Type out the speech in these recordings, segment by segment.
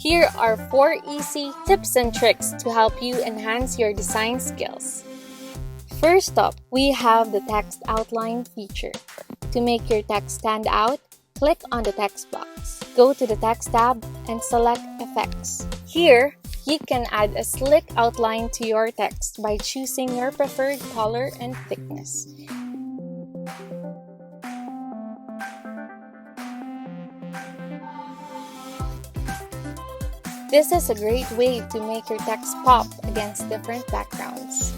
Here are 4 easy tips and tricks to help you enhance your design skills. First up, we have the text outline feature. To make your text stand out, click on the text box. Go to the Text tab and select Effects. Here, you can add a slick outline to your text by choosing your preferred color and thickness. This is a great way to make your text pop against different backgrounds.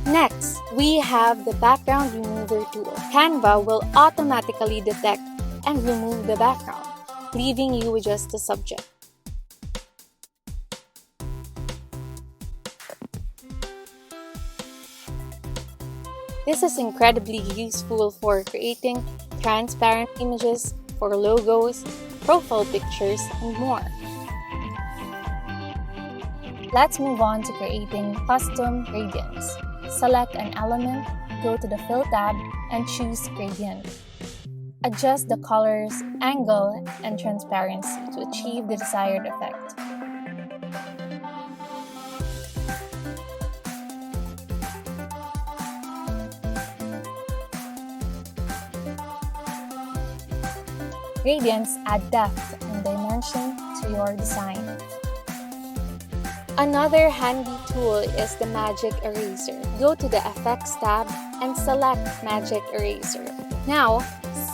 Next, we have the Background Remover tool. Canva will automatically detect and remove the background, leaving you with just the subject. This is incredibly useful for creating transparent images for logos, profile pictures, and more. Let's move on to creating custom gradients. Select an element, go to the Fill tab, and choose Gradient. Adjust the colors, angle, and transparency to achieve the desired effect. Gradients add depth and dimension to your design. Another handy tool is the Magic Eraser. Go to the Effects tab and select Magic Eraser. Now,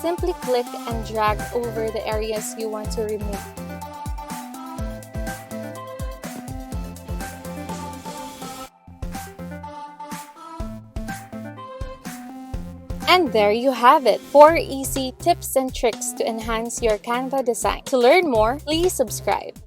simply click and drag over the areas you want to remove. And there you have it, 4 easy tips and tricks to enhance your Canva design. To learn more, please subscribe.